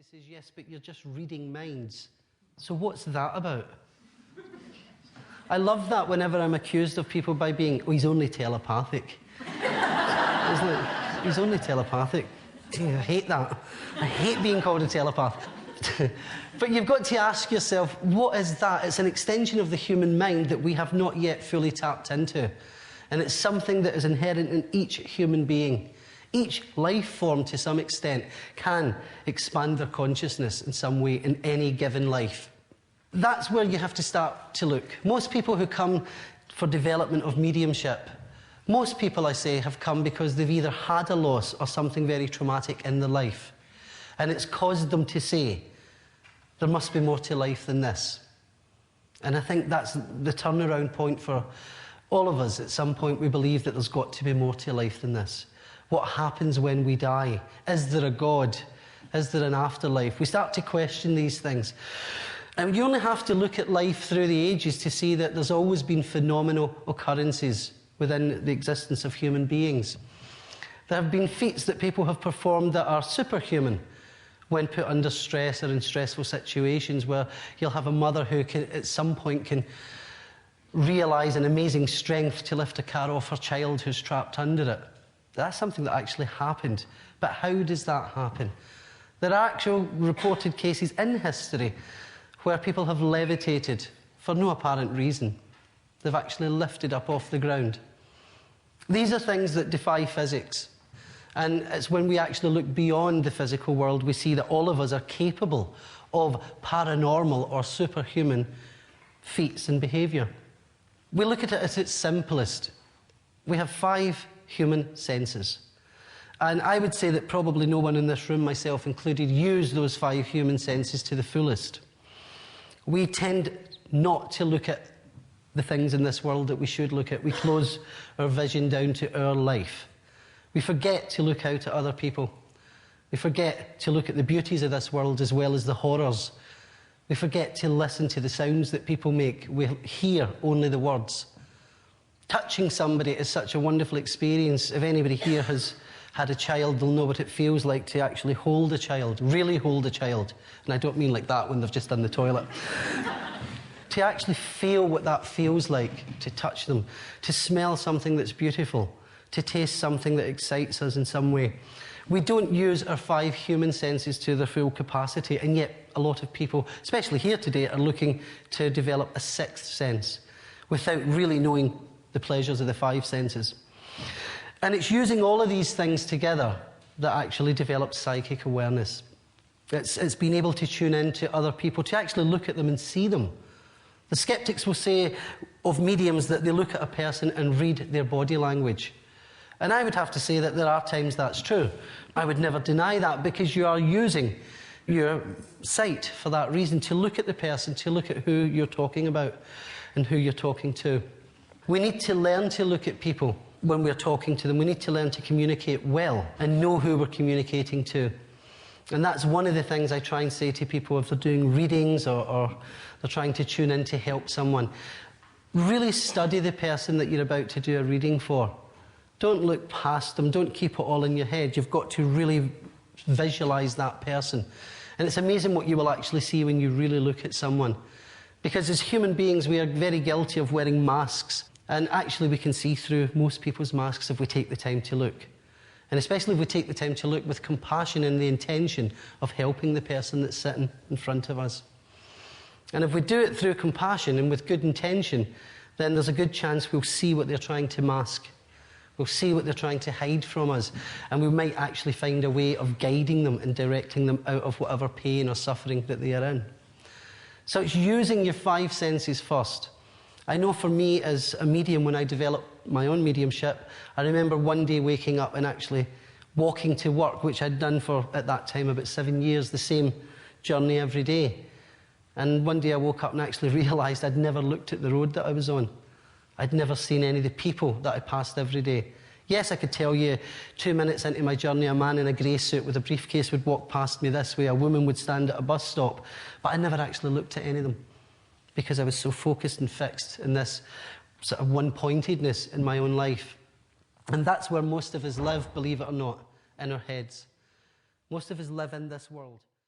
somebody says, yes, but you're just reading minds. So what's that about? I love that whenever I'm accused of people by being, oh, he's only telepathic. It's like, he's only telepathic. I hate that. I hate being called a telepath. But you've got to ask yourself, what is that? It's an extension of the human mind that we have not yet fully tapped into. And it's something that is inherent in each human being. Each life form, to some extent, can expand their consciousness in some way in any given life. That's where you have to start to look. Most people who come for development of mediumship, most people, I say, have come because they've either had a loss or something very traumatic in their life. And it's caused them to say, there must be more to life than this. And I think that's the turnaround point for all of us. At some point, we believe that there's got to be more to life than this. What happens when we die? Is there a God? Is there an afterlife? We start to question these things. And you only have to look at life through the ages to see that there's always been phenomenal occurrences within the existence of human beings. There have been feats that people have performed that are superhuman when put under stress or in stressful situations, where you'll have a mother who can, at some point can realise an amazing strength to lift a car off her child who's trapped under it. That's something that actually happened. But how does that happen? There are actual reported cases in history where people have levitated for no apparent reason. They've actually lifted up off the ground. These are things that defy physics. And it's when we actually look beyond the physical world, we see that all of us are capable of paranormal or superhuman feats and behaviour. We look at it at its simplest. We have 5 human senses. And I would say that probably no one in this room, myself included, use those 5 human senses to the fullest. We tend not to look at the things in this world that we should look at. We close our vision down to our life. We forget to look out at other people. We forget to look at the beauties of this world as well as the horrors. We forget to listen to the sounds that people make. We hear only the words. Touching somebody is such a wonderful experience. If anybody here has had a child, they'll know what it feels like to actually hold a child, really hold a child. And I don't mean like that when they've just done the toilet. To actually feel what that feels like, to touch them, to smell something that's beautiful, to taste something that excites us in some way. We don't use our 5 human senses to their full capacity, and yet a lot of people, especially here today, are looking to develop a 6th sense without really knowing the pleasures of the 5 senses. And it's using all of these things together that actually develops psychic awareness. It's being able to tune in to other people, to actually look at them and see them. The skeptics will say of mediums that they look at a person and read their body language. And I would have to say that there are times that's true. I would never deny that, because you are using your sight for that reason, to look at the person, to look at who you're talking about and who you're talking to. We need to learn to look at people when we're talking to them. We need to learn to communicate well and know who we're communicating to. And that's one of the things I try and say to people if they're doing readings or they're trying to tune in to help someone. Really study the person that you're about to do a reading for. Don't look past them. Don't keep it all in your head. You've got to really visualise that person. And it's amazing what you will actually see when you really look at someone. Because as human beings, we are very guilty of wearing masks. And actually, we can see through most people's masks if we take the time to look. And especially if we take the time to look with compassion and the intention of helping the person that's sitting in front of us. And if we do it through compassion and with good intention, then there's a good chance we'll see what they're trying to mask. We'll see what they're trying to hide from us, and we might actually find a way of guiding them and directing them out of whatever pain or suffering that they are in. So it's using your 5 senses first. I know for me as a medium, when I developed my own mediumship, I remember one day waking up and actually walking to work, which I'd done for, at that time, about 7 years, the same journey every day. And one day I woke up and actually realised I'd never looked at the road that I was on. I'd never seen any of the people that I passed every day. Yes, I could tell you 2 minutes into my journey, a man in a grey suit with a briefcase would walk past me this way, a woman would stand at a bus stop, but I never actually looked at any of them because I was so focused and fixed in this sort of one-pointedness in my own life. And that's where most of us live, believe it or not, in our heads. Most of us live in this world.